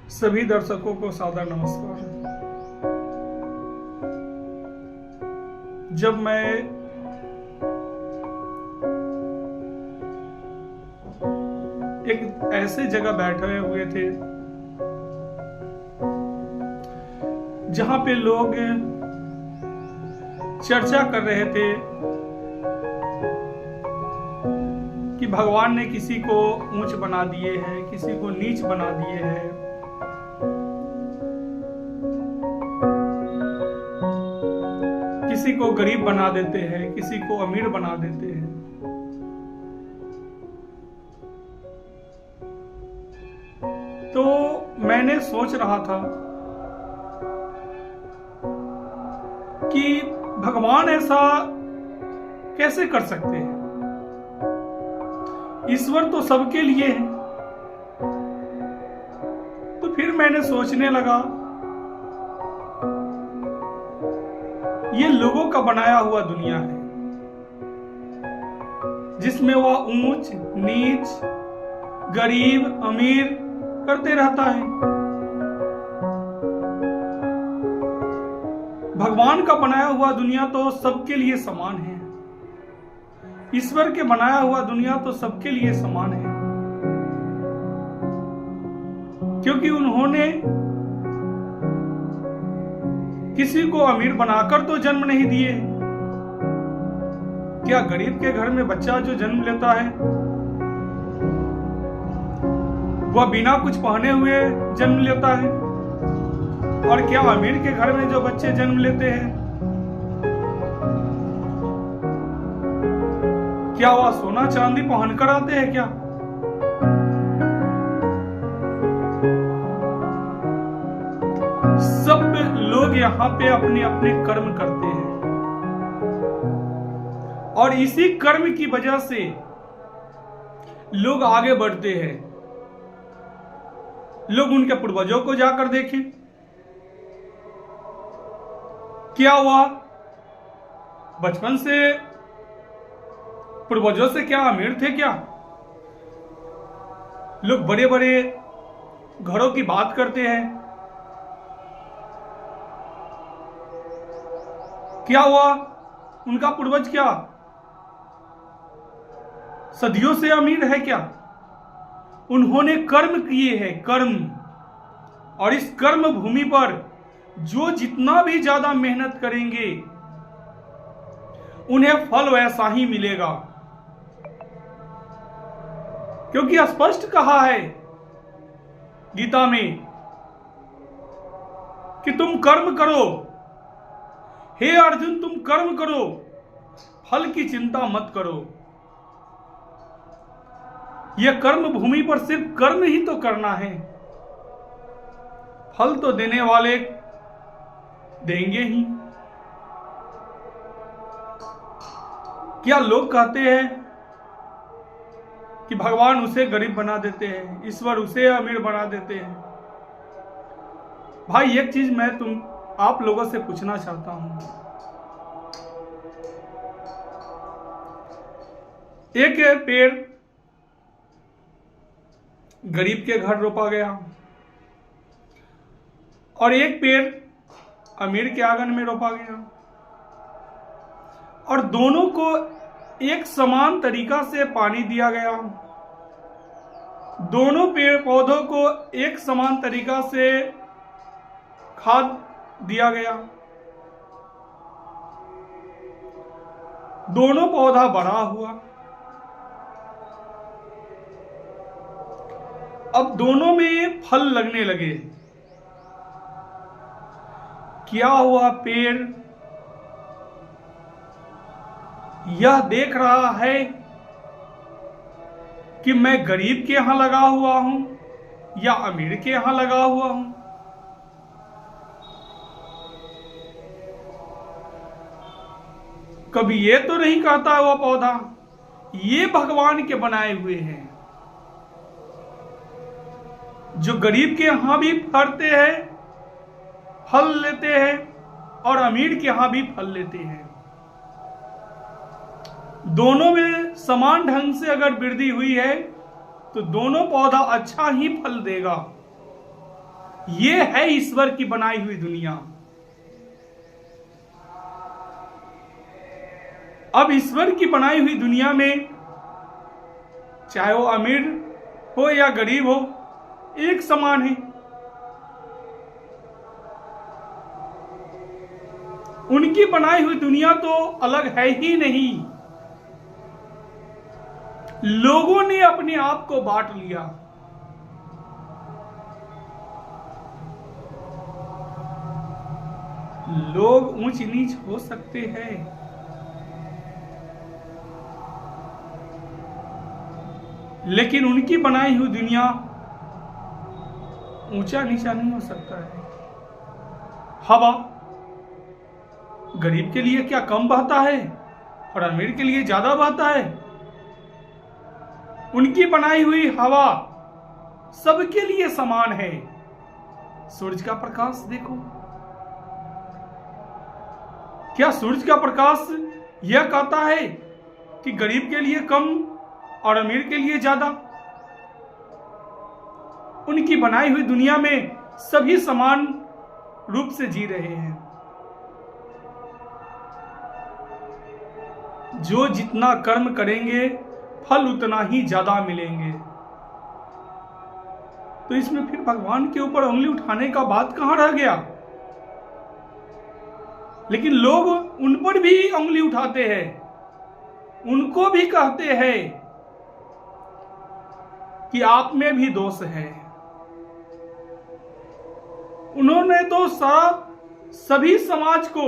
सभी दर्शकों को सादर नमस्कार। जब मैं एक ऐसे जगह बैठे हुए थे जहां पे लोग चर्चा कर रहे थे कि भगवान ने किसी को ऊंच बना दिए हैं, किसी को नीच बना दिए हैं। किसी को गरीब बना देते हैं, किसी को अमीर बना देते हैं। तो मैंने सोच रहा था कि भगवान ऐसा कैसे कर सकते हैं। ईश्वर तो सबके लिए है। तो फिर मैंने सोचने लगा, ये लोगों का बनाया हुआ दुनिया है जिसमें वह ऊंच नीच, गरीब अमीर करते रहता है। भगवान का बनाया हुआ दुनिया तो सबके लिए समान है। ईश्वर के बनाया हुआ दुनिया तो सबके लिए समान है, क्योंकि उन्होंने किसी को अमीर बनाकर तो जन्म नहीं दिए। क्या गरीब के घर में बच्चा जो जन्म लेता है वह बिना कुछ पहने हुए जन्म लेता है? और क्या अमीर के घर में जो बच्चे जन्म लेते हैं, क्या वह सोना चांदी पहनकर आते हैं क्या? सब लोग यहाँ पे अपने अपने कर्म करते हैं और इसी कर्म की वजह से लोग आगे बढ़ते हैं। लोग उनके पूर्वजों को जाकर देखें, क्या वह बचपन से पूर्वजों से क्या अमीर थे? क्या लोग बड़े बड़े घरों की बात करते हैं, क्या हुआ उनका पूर्वज क्या सदियों से अमीर है? क्या उन्होंने कर्म किए हैं, कर्म। और इस कर्म भूमि पर जो जितना भी ज्यादा मेहनत करेंगे उन्हें फल वैसा ही मिलेगा, क्योंकि स्पष्ट कहा है गीता में कि तुम कर्म करो। हे अर्जुन, तुम कर्म करो, फल की चिंता मत करो। यह कर्म भूमि पर सिर्फ कर्म ही तो करना है, फल तो देने वाले देंगे ही। क्या लोग कहते हैं कि भगवान उसे गरीब बना देते हैं, ईश्वर उसे अमीर बना देते हैं। भाई एक चीज मैं आप लोगों से पूछना चाहता हूं। एक पेड़ गरीब के घर रोपा गया और एक पेड़ अमीर के आंगन में रोपा गया, और दोनों को एक समान तरीका से पानी दिया गया। दोनों पेड़ पौधों को एक समान तरीका से खाद दिया गया। दोनों पौधा बड़ा हुआ। अब दोनों में फल लगने लगे। क्या हुआ? पेड़ यह देख रहा है कि मैं गरीब के यहां लगा हुआ हूं या अमीर के यहां लगा हुआ हूं। कभी ये तो नहीं कहता वह पौधा ये भगवान के बनाए हुए हैं, जो गरीब के यहां भी फलते हैं, फल लेते हैं, और अमीर के यहां भी फल लेते हैं। दोनों में समान ढंग से अगर वृद्धि हुई है तो दोनों पौधा अच्छा ही फल देगा। ये है ईश्वर की बनाई हुई दुनिया। अब ईश्वर की बनाई हुई दुनिया में चाहे वो अमीर हो या गरीब हो, एक समान है। उनकी बनाई हुई दुनिया तो अलग है ही नहीं। लोगों ने अपने आप को बांट लिया। लोग ऊंच नीच हो सकते हैं, लेकिन उनकी बनाई हुई दुनिया ऊंचा नीचा नहीं हो सकता है। हवा गरीब के लिए क्या कम बहता है और अमीर के लिए ज्यादा बहता है? उनकी बनाई हुई हवा सबके लिए समान है। सूरज का प्रकाश देखो, क्या सूरज का प्रकाश यह कहता है कि गरीब के लिए कम और अमीर के लिए ज्यादा? उनकी बनाई हुई दुनिया में सभी समान रूप से जी रहे हैं। जो जितना कर्म करेंगे फल उतना ही ज्यादा मिलेंगे। तो इसमें फिर भगवान के ऊपर उंगली उठाने का बात कहां रह गया? लेकिन लोग उन पर भी उंगली उठाते हैं, उनको भी कहते हैं कि आप में भी दोष है। उन्होंने तो सभी समाज को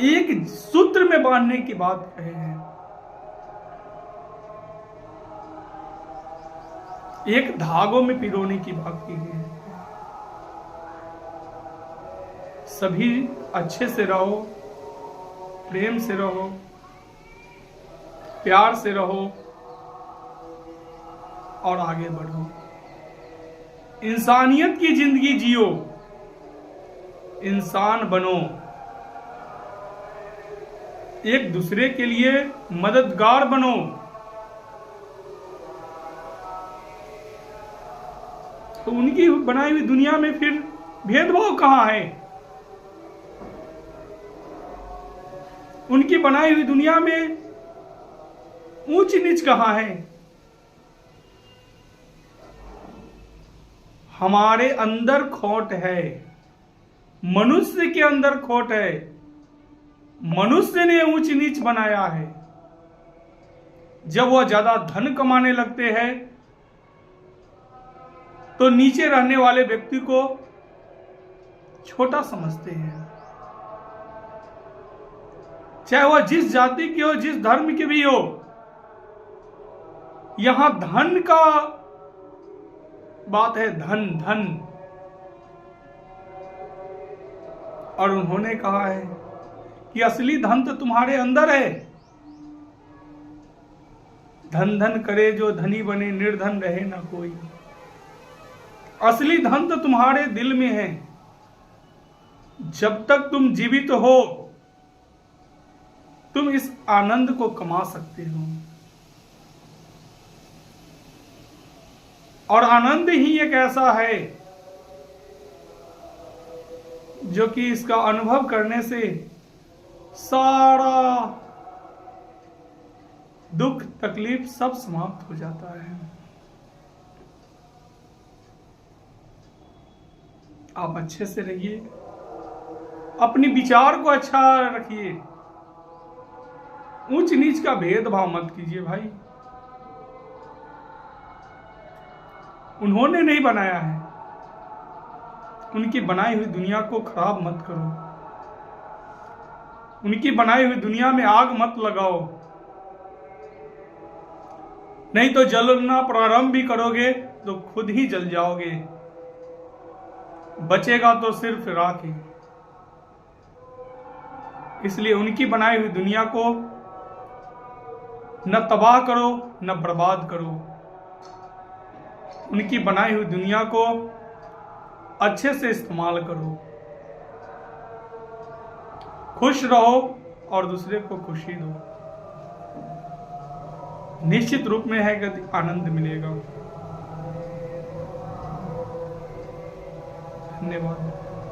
एक सूत्र में बांधने की बात कहे हैं, एक धागों में पिरोने की बात की है। सभी अच्छे से रहो, प्रेम से रहो, प्यार से रहो और आगे बढ़ो। इंसानियत की जिंदगी जियो, इंसान बनो, एक दूसरे के लिए मददगार बनो। तो उनकी बनाई हुई दुनिया में फिर भेदभाव कहां है? उनकी बनाई हुई दुनिया में ऊंच नीच कहां है? हमारे अंदर खोट है, मनुष्य के अंदर खोट है। मनुष्य ने ऊंच नीच बनाया है। जब वह ज्यादा धन कमाने लगते हैं तो नीचे रहने वाले व्यक्ति को छोटा समझते हैं, चाहे वह जिस जाति की हो, जिस धर्म की भी हो। यहां धन का बात है, धन धन। और उन्होंने कहा है कि असली धन तो तुम्हारे अंदर है। धन धन करे जो धनी बने, निर्धन रहे ना कोई। असली धन तो तुम्हारे दिल में है। जब तक तुम जीवित हो तुम इस आनंद को कमा सकते हो। और आनंद ही एक ऐसा है जो कि इसका अनुभव करने से सारा दुख तकलीफ सब समाप्त हो जाता है। आप अच्छे से रहिए, अपनी विचार को अच्छा रखिए, ऊंच नीच का भेदभाव मत कीजिए भाई। उन्होंने नहीं बनाया है, उनकी बनाई हुई दुनिया को खराब मत करो। उनकी बनाई हुई दुनिया में आग मत लगाओ, नहीं तो जलना प्रारंभ भी करोगे तो खुद ही जल जाओगे। बचेगा तो सिर्फ राख ही। इसलिए उनकी बनाई हुई दुनिया को न तबाह करो न बर्बाद करो। उनकी बनाई हुई दुनिया को अच्छे से इस्तेमाल करो, खुश रहो और दूसरे को खुशी दो। निश्चित रूप में है कि आनंद मिलेगा। धन्यवाद।